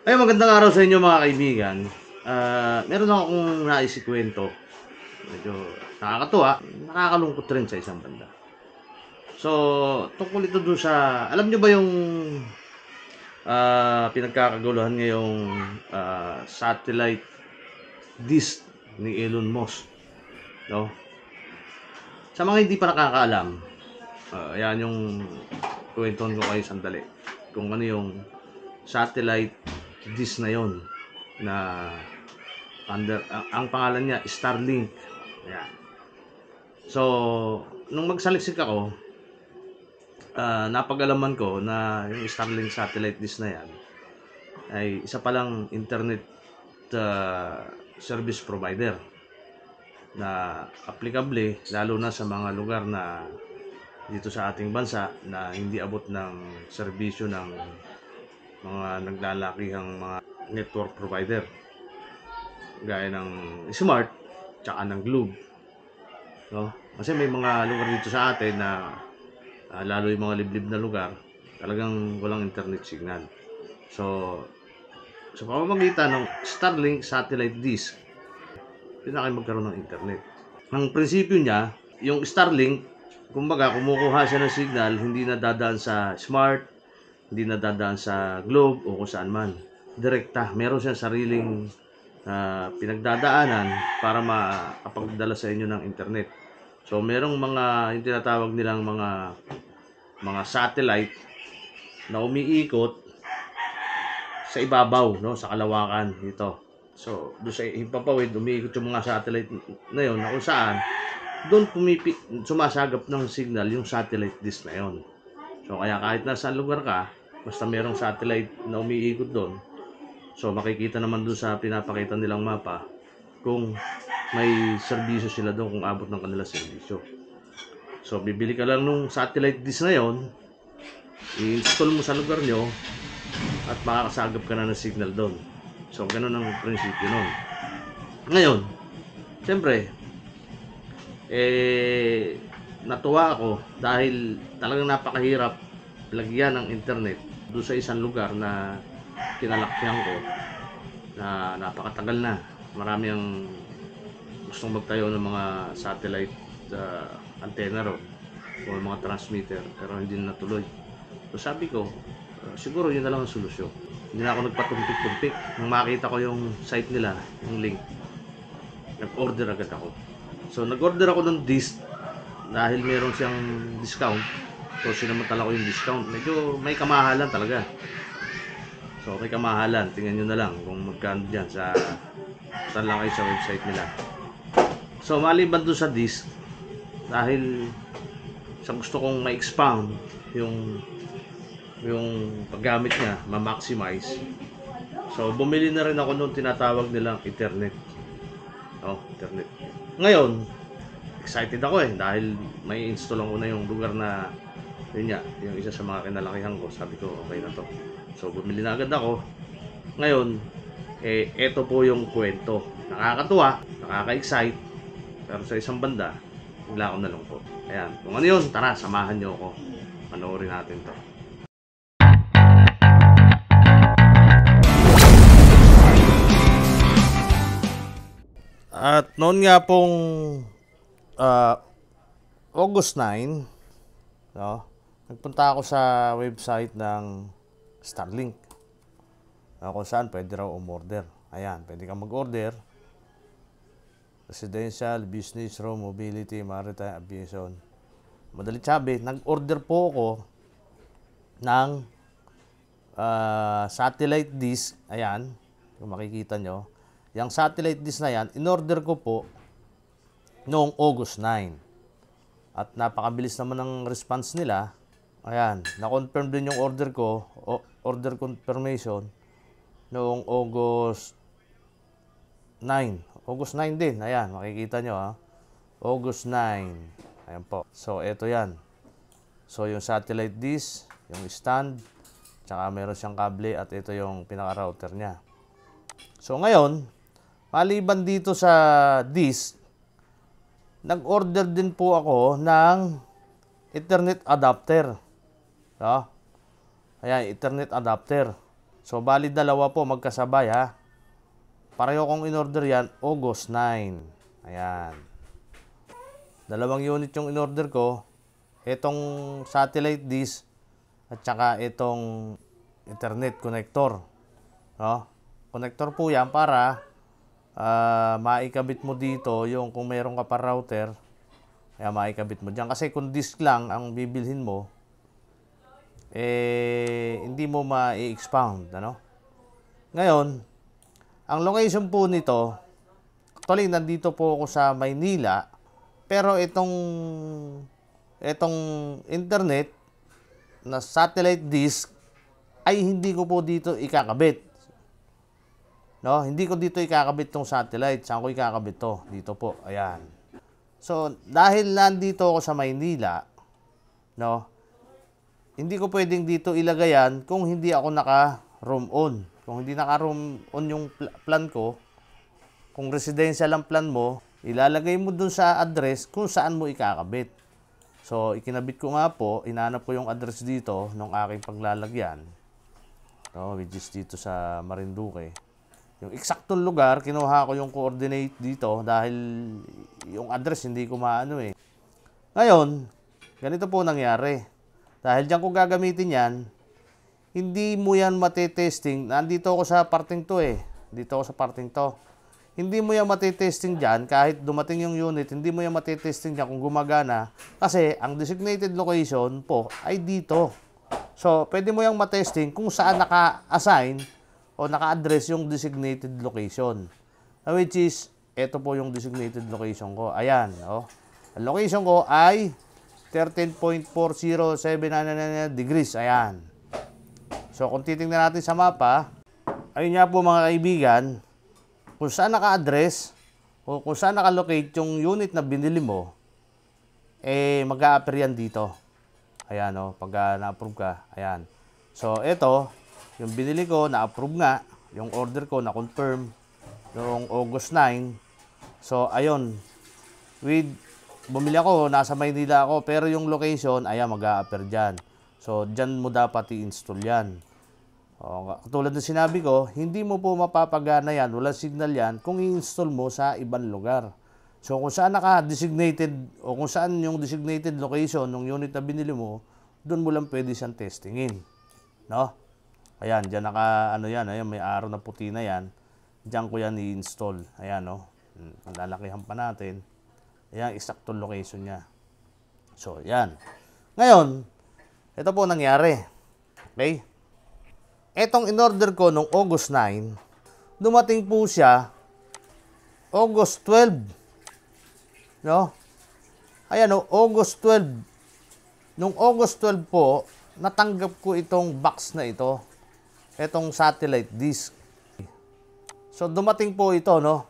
Ay, magandang araw sa inyo mga kaibigan. Meron akong nais ikwento. Medyo nakakatuwa, nakakalungkot rin sa isang banda. So, tungkol ito dun sa, alam nyo ba yung pinagkakaguluhan ngayong satellite dish ni Elon Musk, no? Sa mga hindi pa nakakaalam, ayan yung kwentuhan ko kayo sandali. Kung ano yung satellite dish na yon na ang pangalan niya Starlink. Ayan. So, nung magsaliksik ako, napag-alaman ko na yung Starlink satellite dish na yan ay isa palang internet service provider na applicable lalo na sa mga lugar na dito sa ating bansa na hindi abot ng serbisyo ng mga naglalakihang mga network provider gaya ng Smart tsaka ng Globe, no? Kasi may mga lugar dito sa atin na lalo yung mga liblib na lugar talagang walang internet signal. So sa pamamagitan ng Starlink satellite dish pinaka magkaroon ng internet. Ang prinsipyo niya, yung Starlink, kumbaga kumukuha siya ng signal, hindi na dadaan sa Smart, hindi na dadaan sa Globe o kung saan man. Direkta, meron siyang sariling pinagdadaanan para makapagdala sa inyo ng internet. So merong mga yung tinatawag nilang mga satellite na umiikot sa ibabaw, no, sa kalawakan dito. So doon sa himpapawid umiikot yung mga satellite na yon na kung saan doon sumasagap ng signal yung satellite dish na yon. So kaya kahit nasa lugar ka, basta merong satellite na umiikot doon, so makikita naman doon sa pinapakita nilang mapa kung may serbisyo sila doon, kung abot ng kanila serbisyo. So bibili ka lang nung satellite dish na yon, i-install mo sa lugar nyo at makakasagap ka na ng signal doon. So ganun ang prinsipyo nun. Ngayon, siyempre natuwa ako dahil talagang napakahirap lagyan ng internet doon sa isang lugar na kinalakyan ko na napakatagal na. Marami ang gustong magtayo ng mga satellite antenna ro o mga transmitter pero hindi na natuloy. So sabi ko, siguro yun na lang ang solusyon. Hindi na ako nagpatumpik-tumpik. Nung makita ko yung site nila, yung link, nag-order agad ako. So nag-order ako ng disc dahil meron siyang discount. So sinamantala ko yung discount. Medyo may kamahalan talaga. So may kamahalan. Tingnan nyo na lang kung magkano dyan saan lang kayo sa website nila. So maliban doon sa disc, dahil sa gusto kong ma-expound yung paggamit niya, ma-maximize. So bumili na rin ako nung tinatawag nilang Ethernet. Ethernet. Ngayon, excited ako dahil may install ko na yung lugar na yun nga, yung isa sa mga kinalakihan ko. Sabi ko, okay na to. So bumili na agad ako. Ngayon, eto po yung kwento. Nakakatuwa, nakaka-excite, pero sa isang banda, bigla akong nalungkot. Ayan, kung ano yun, tara, samahan nyo ako. Panoorin natin to. At noon nga pong August 9, no, nagpunta ako sa website ng Starlink, kung saan pwede raw umorder. Ayan, pwede kang mag-order. Residential, business, room, mobility, maritime, aviation. Madalit sabi, nag-order po ako ng satellite dish. Ayan, kung makikita nyo. Yung satellite dish na yan, in-order ko po noong August 9. At napakabilis naman ng response nila. Ayan, na-confirm din yung order ko, order confirmation, noong August 9. August 9 din, ayan, makikita nyo August 9. Ayan po. So, ito yan. So, yung satellite dish, yung stand, tsaka meron siyang kable at ito yung pinaka-router niya. So, ngayon, maliban dito sa disk, nag-order din po ako ng Ethernet adapter. Ayan, Ethernet adapter. So, bali dalawa po magkasabay ha. Pareho kong in-order yan, August 9. Ayan. Dalawang unit yung in-order ko. Itong satellite dish at saka itong internet connector. No? Connector po yan para maikabit mo dito yung kung meron ka pa router. Kaya maikabit mo dyan. Kasi kung disk lang ang bibilhin mo, hindi mo ma-expound. Ano? Ngayon, ang location po nito, actually nandito po ako sa Maynila, pero itong internet na satellite dish ay hindi ko po dito ikakabit. No, hindi ko dito ikakabit tong satellite. Saan ko ikakabit to? Dito po. Ayan. So, dahil nandito ako sa Maynila, no, hindi ko pwedeng dito ilagayan kung hindi ako naka-roam on. Kung hindi naka-roam on yung plan ko, kung residential ang plan mo, ilalagay mo dun sa address kung saan mo ikakabit. So, ikinabit ko nga po, inanap ko yung address dito ng aking paglalagyan. No, which is dito sa Marinduque. Yung eksaktong lugar, kinuha ko yung coordinate dito dahil yung address hindi ko maano eh. Ngayon, ganito po nangyari. Dahil diyan ko gagamitin yan, hindi mo yan matitesting. Nandito ako sa parting to eh. Dito ako sa parting to. Hindi mo yan matitesting dyan kahit dumating yung unit, hindi mo yan matitesting dyan kung gumagana. Kasi ang designated location po ay dito. So, pwede mo yung matesting kung saan naka-assign o naka-address yung designated location. Which is, ito po yung designated location ko. Ayan, oh. Ang location ko ay 13.407 degrees. Ayan. So, kung titingnan natin sa mapa, ayun nga po mga kaibigan, kung saan naka-address o kung saan naka-locate yung unit na binili mo, mag-a-appear yan dito. Ayan, oh, pag na-approve ka. Ayan. So, ito, yung binili ko, na-approve nga. Yung order ko, na-confirm. Noong August 9. So, ayun. Bumili ako, nasa Maynila ako. Pero yung location, ayan, mag-a-appear dyan. So, dyan mo dapat i-install yan. O, katulad ng sinabi ko, hindi mo po mapapagana yan, walang signal yan, kung i-install mo sa ibang lugar. So, kung saan naka-designated, o kung saan yung designated location ng unit na binili mo, doon mo lang pwede siyang testingin. No? Ayan, dyan ayan, may araw na puti na yan. Dyan ko yan i-install. Ayan, no? Malalakihan pa natin. Ayan, exact location niya. So, ayan. Ngayon, ito po nangyari. Okay? Etong in-order ko nung August 9, dumating po siya August 12. No? Ayan, no? August 12. Nung August 12 po, natanggap ko itong box na ito. Itong satellite dish. So, dumating po ito, no?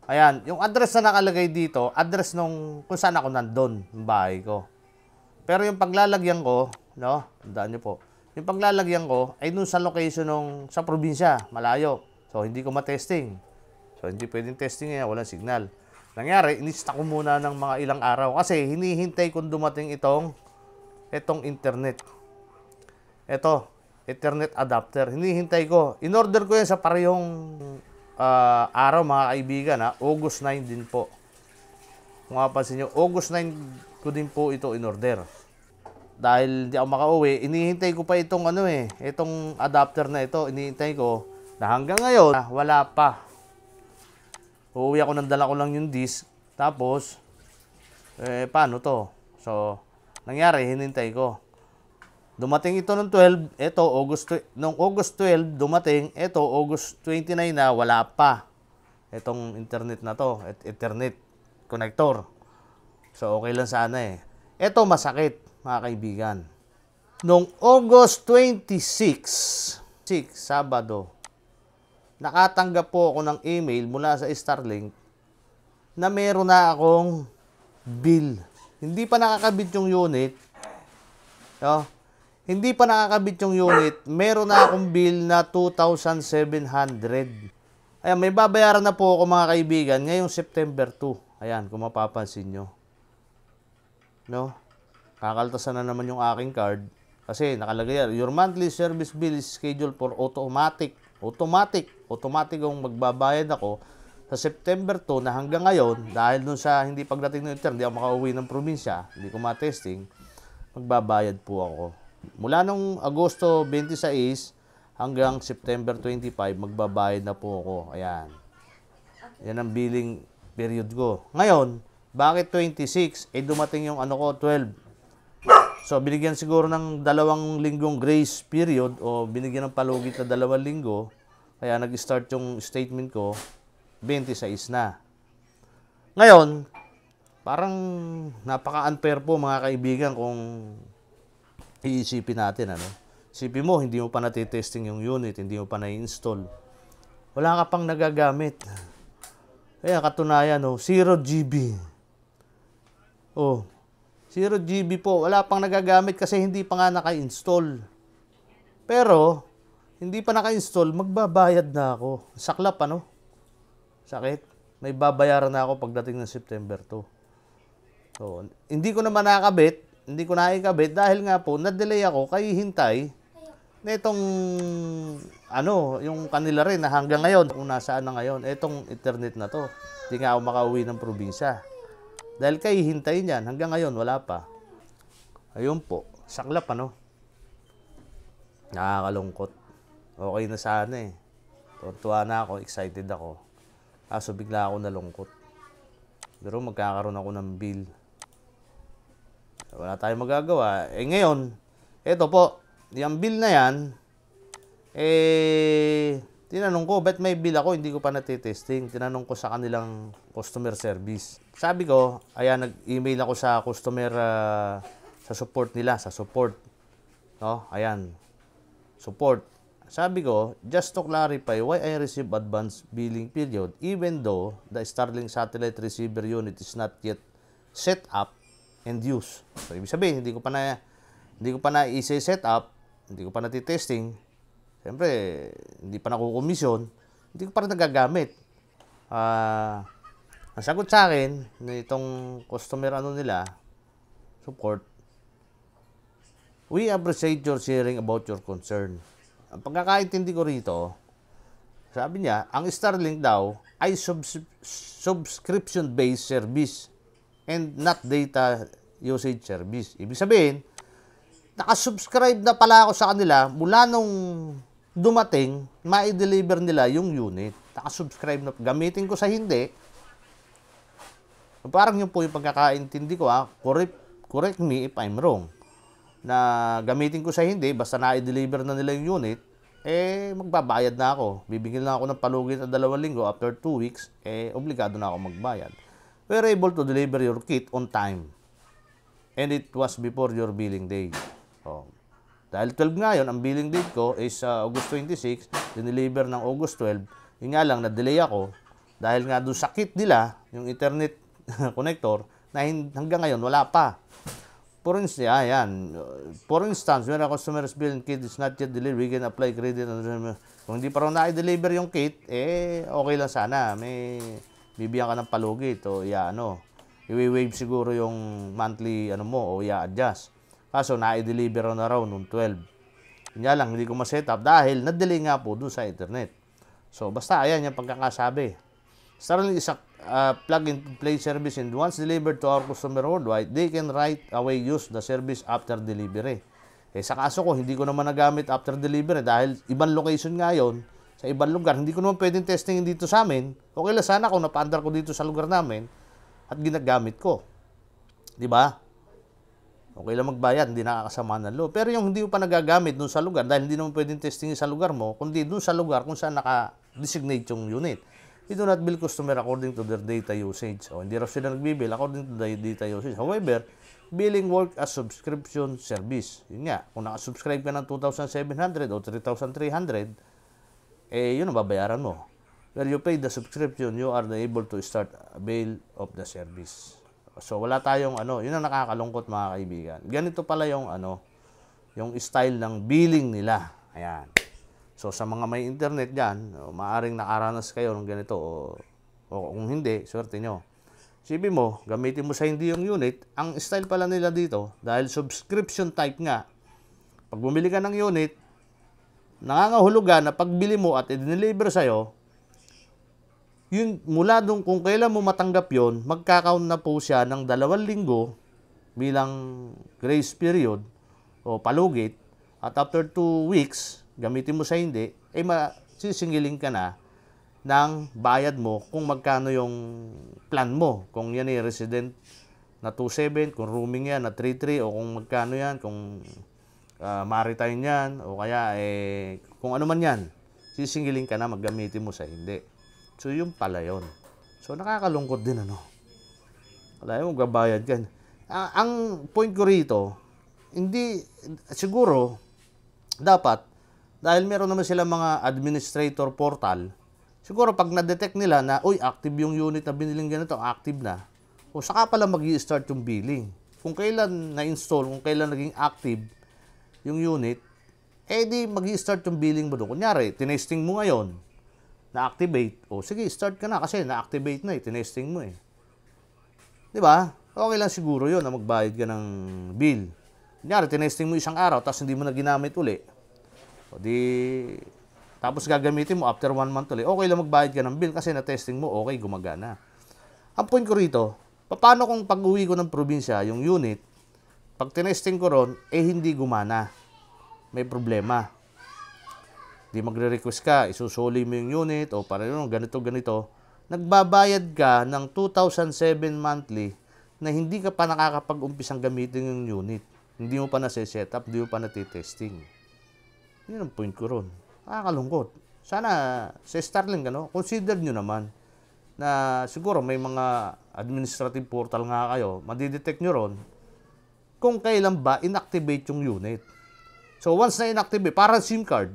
Ayan, yung address na nakalagay dito, address nung kung saan ako nandun, yung bahay ko. Pero yung paglalagyan ko, no? Tandaan nyo po. Yung paglalagyan ko ay dun sa location sa probinsya, malayo. So, hindi ko matesting. So, hindi pwedeng testing yan, walang signal. Nangyari, inista ko muna ng mga ilang araw kasi hinihintay kung dumating itong internet. Ito. Ethernet adapter. Hinihintay ko. In-order ko yan sa parehong araw mga kaibigan. August 9 din po. Kung mapapansin nyo, August 9 ko din po ito in-order. Dahil hindi ako makauwi, inihintay ko pa itong itong adapter na ito. Inihintay ko na hanggang ngayon, wala pa. Uuwi ako nang dala ko lang yung disk. Tapos, paano to? So, nangyari, hinintay ko. Dumating ito noong 12, noong August 12, dumating, ito, August 29 na, wala pa. Itong internet na to, Ethernet connector. So, okay lang sana eh. Ito, masakit, mga kaibigan. Noong August 26, Sabado, nakatanggap po ako ng email mula sa Starlink na meron na akong bill. Hindi pa nakakabit yung unit. No? Hindi pa nakakabit yung unit, meron na akong bill na 2,700. Ayan, may babayaran na po ako mga kaibigan ngayong September 2. Ayan, kung mapapansin nyo. No? Kakaltasan na naman yung aking card Kasi nakalagay yan, your monthly service bill is scheduled for automatic. Automatic ang magbabayad ako sa September 2 na hanggang ngayon, dahil dun sa hindi pagdating ng internet, hindi ako makauwi ng probinsya, hindi ko ma-testing, magbabayad po ako. Mula nung Agosto 26 hanggang September 25, magbabayad na po ako. Ayan. Yan ang billing period ko. Ngayon, bakit 26? Dumating yung ano ko, 12. So, binigyan siguro ng 2 linggong grace period o binigyan ng palugit na 2 linggo. Kaya nag-start yung statement ko, 26 na. Ngayon, parang napaka-unfair po mga kaibigan kung iisipin natin, ano. Isipin mo, hindi mo pa natitesting yung unit, hindi mo pa na-install. Wala ka pang nagagamit. Kaya katunayan, 0 GB. 0 GB po. Wala pang nagagamit kasi hindi pa nga naka-install. Pero, hindi pa naka-install, magbabayad na ako. Saklap, ano? Sakit. May babayaran na ako pagdating ng September 2. So, hindi ko naman nakakabit. Hindi ko naikabit dahil nga po, na-delay ako kay hintay na itong, yung kanila rin na hanggang ngayon, kung nasaan na ngayon, itong internet na to. Hindi nga ako makauwi ng probinsya. Dahil kay hintayin yan, hanggang ngayon, wala pa. Ayun po, saklap, ano? Nakakalungkot. Okay na sana eh. Tuwa na ako, excited ako. Kaso bigla ako nalungkot. Pero magkakaroon ako ng bill. Wala tayong magagawa. Ngayon, eto po, yung bill na yan, tinanong ko, ba't may bill ako, hindi ko pa natitesting. Tinanong ko sa kanilang customer service. Sabi ko, ayan, nag-email ako sa customer, sa support nila, sa support. No? Ayan, support. Sabi ko, just to clarify why I receive advance billing period even though the Starlink satellite receiver unit is not yet set up and used. So, ibig sabihin, hindi ko pa na i-set up, hindi ko pa natitesting. Siyempre, hindi pa nakukomisyon, hindi ko pa rin nagagamit. Ang sagot sa akin, itong customer nila, support, we appreciate your sharing about your concern. Ang pagkakaintindi ko rito, sabi niya, ang Starlink daw ay subscription-based service and not data usage service. Ibig sabihin, nakasubscribe na pala ako sa kanila mula nung dumating, ma-deliver nila yung unit. Nakasubscribe na. Gamitin ko sa hindi. Parang yun po yung pagkakaintindi ko. Correct me if I'm wrong. Na gamitin ko sa hindi, basta na-deliver na nila yung unit, magbabayad na ako. Bibigyan lang ako ng palugit na 2 linggo. After 2 weeks, obligado na ako magbayad. We're able to deliver your kit on time. And it was before your billing date. So, dahil 12 ngayon, ang billing date ko is August 26, dineliver ng August 12. Yun nga lang, na-delay ako. Dahil nga doon sa kit nila, yung Ethernet connector, na hanggang ngayon, wala pa. For instance, when a customer's billing kit is not yet delivered, we can apply credit. Kung hindi pa rin na-deliver yung kit, okay lang sana. May bibigyan ka ng palugit o i-waive siguro yung monthly o i-adjust. Kaso na-deliver na raw noong 12. Kanya lang, hindi ko ma-set up dahil na-delay nga po doon sa internet. So, basta ayan yung pagkakasabi. Starlink is a plug-and-play service and once delivered to our customer worldwide, they can right away use the service after delivery. Sa kaso ko, hindi ko naman nagamit after delivery dahil ibang location nga yun, sa ibang lugar. Hindi ko naman pwedeng testingin dito sa amin. Okay lang sana kung napa-under ko dito sa lugar namin at ginagamit ko. Di ba? Okay lang magbayad, hindi nakakasama ng loob. Pero yung hindi mo pa nagagamit doon sa lugar, dahil hindi naman pwedeng testingin sa lugar mo, kundi doon sa lugar kung saan naka-designate yung unit. We do not bill customer according to their data usage. O, hindi raw sila nagbibill according to the data usage. However, billing work as subscription service. Yun nga, kung nakasubscribe ka ng 2,700 o 3,300, yun ang babayaran mo. Where you pay the subscription, you are able to start avail of the service. So, wala tayong yun ang nakakalungkot mga kaibigan. Ganito pala yung yung style ng billing nila. Ayan. So, sa mga may internet dyan, maaaring nakaranas kayo ng ganito o kung hindi, swerte nyo. Sipin mo, gamitin mo sa hindi yung unit, ang style pala nila dito, dahil subscription type nga, Pag bumili ka ng unit, nangangahulugan na pagbili mo at i-deliver sa'yo, yun, mula doon kung kailan mo matanggap yon, magkakount na po siya ng 2 linggo bilang grace period o palugit. At after 2 weeks, gamitin mo sa hindi, sisingilin ka na ng bayad mo kung magkano yung plan mo. Kung yan ay resident na 2.7, kung rooming yan na 3.3, o kung magkano yan, kung maritime yan, o kaya kung ano man yan, sisingilin ka na, maggamitin mo sa hindi. So yung pala yun. So nakakalungkot din ano. Wala yung magbabayad ka. Ang point ko rito, hindi, siguro, dapat, dahil meron naman sila mga administrator portal, siguro pag na-detect nila na, uy, active yung unit na biniling ganito, active na, o saka pala mag-i-start yung billing. Kung kailan na-install, kung kailan naging active yung unit, di mag-i-start yung billing mo doon. Kunyari, tinesting mo ngayon, na-activate, o sige, start ka na kasi na-activate na tinesting mo Di ba? Okay lang siguro yun na magbayad ka ng bill. Kunyari, tinesting mo isang araw, tapos hindi mo na ginamit uli. O tapos gagamitin mo after 1 month ulit, okay lang magbayad ka ng bill kasi na-testing mo, okay, gumagana. Ang point ko rito, paano kung pag-uwi ko ng probinsya, yung unit, pag tinesting ko ron, hindi gumana. May problema. Di magre-request ka, isusuli mo yung unit, o parang ganito. Nagbabayad ka ng 2,007 monthly na hindi ka pa nakakapag-umpisang gamitin yung unit. Hindi mo pa na-set up, hindi mo pa na-testing. Yun ang point ko ron. Nakakalungkot. Sana sa Starlink, consider nyo naman na siguro may mga administrative portal nga kayo, madidetect nyo ron kung kailan ba inactivate yung unit. So once na inactivate, parang SIM card,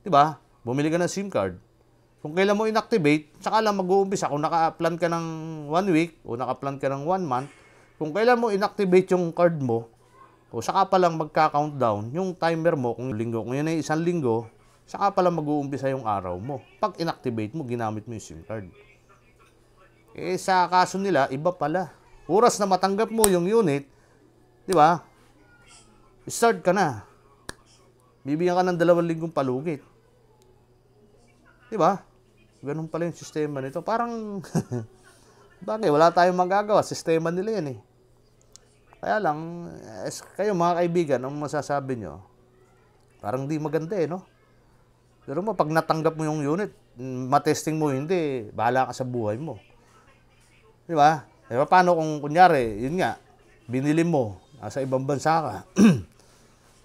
di ba? Bumili ka ng SIM card. Kung kailan mo inactivate, saka lang mag-uumpisa. Kung naka-plan ka ng 1 week o naka-plan ka ng 1 month, kung kailan mo inactivate yung card mo, o saka pa lang magka-countdown yung timer mo kung linggo. Kung yan ay 1 linggo, saka pa lang mag-uumpisa yung araw mo. Pag inactivate mo, ginamit mo yung SIM card. Sa kaso nila, iba pala. Oras na matanggap mo yung unit, di ba? Start ka na. Bibigyan ka ng 2 linggong palugit. Di ba? Ganun pala yung sistema nito. Parang, bagay, wala tayong magagawa. Sistema nila yan Kaya lang, kayo mga kaibigan, ang masasabi nyo, parang di maganda no? Pero pag natanggap mo yung unit, matesting mo hindi, bahala ka sa buhay mo. Di ba? Paano kung kunyari, yun nga, binili mo, nasa ibang bansa ka,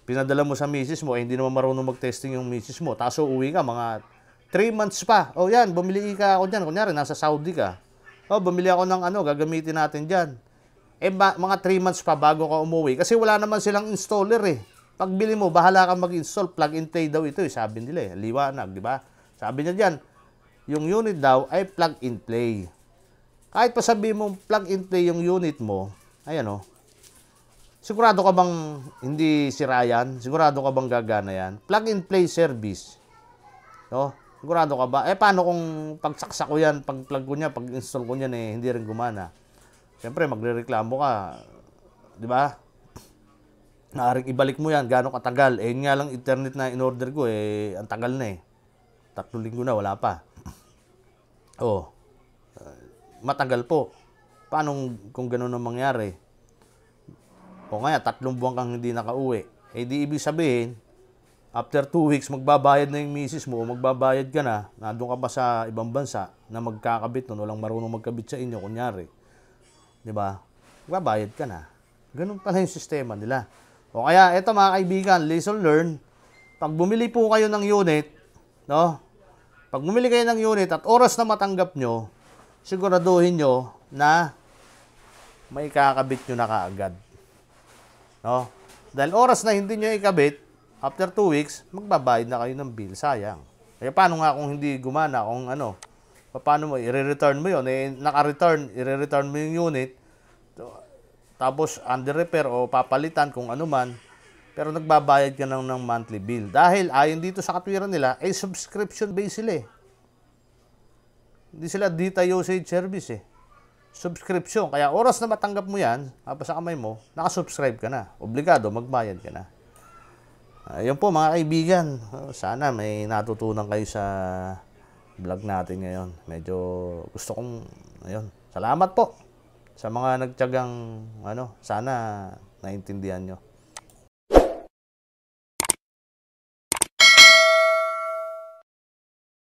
pinadala mo sa misis mo, hindi naman marunong mag-testing yung misis mo, tapos uuwi ka, mga 3 months pa. O yan, bumili ka ako dyan, kunyari, nasa Saudi ka. O, bumili ako ng gagamitin natin dyan. Mga 3 months pa bago ka umuwi. Kasi wala naman silang installer Pagbili mo, bahala kang mag-install. Plug and play daw ito sabi nila Liwanag, di ba? Sabi niya dyan, yung unit daw ay plug and play. Kahit pa sabihin mo plug and play yung unit mo, ayan sigurado ka bang hindi sira yan? Sigurado ka bang gagana yan? Plug and play service. Sigurado ka ba? Paano kung pagsaksak ko yan, pag-plug ko niya, pag-install ko niyan hindi rin gumana? Siyempre, magrereklamo ka. Di ba? Naaring ibalik mo yan, gano'ng katagal. Yun nga lang internet na in-order ko, ang tagal na 3 linggo na, wala pa. Matagal po. Paano kung gano'n ang mangyari? O kaya, 3 buwan kang hindi nakauwi. Di ibig sabihin, after 2 weeks, magbabayad na yung misis mo, o magbabayad ka na, nandun ka pa sa ibang bansa, na magkakabit nun, walang marunong magkabit sa inyo, kunyari. Di ba? Magbabayad ka na. Ganun pala yung sistema nila. O kaya, eto mga kaibigan, lesson learned, pag bumili po kayo ng unit, pag bumili kayo ng unit at oras na matanggap nyo, siguraduhin nyo na may kakabit nyo na kaagad. Dahil oras na hindi nyo ikabit, after 2 weeks, magbabayad na kayo ng bill. Sayang. Paano nga kung hindi gumana, kung paano mo, i-return mo yun, naka-return, i-return mo yung unit, tapos under repair o papalitan kung ano man, pero nagbabayad ka ng monthly bill. Dahil ayon dito sa katwiran nila, subscription based sila Hindi sila data usage service Subscription. Kaya oras na matanggap mo yan, sa kamay mo, nakasubscribe ka na. Obligado, magbayad ka na. Ayun po mga kaibigan, sana may natutunan kayo sa vlog natin ngayon. Medyo gusto kong, ayun, salamat po sa mga nagtiyagang, sana naintindihan nyo.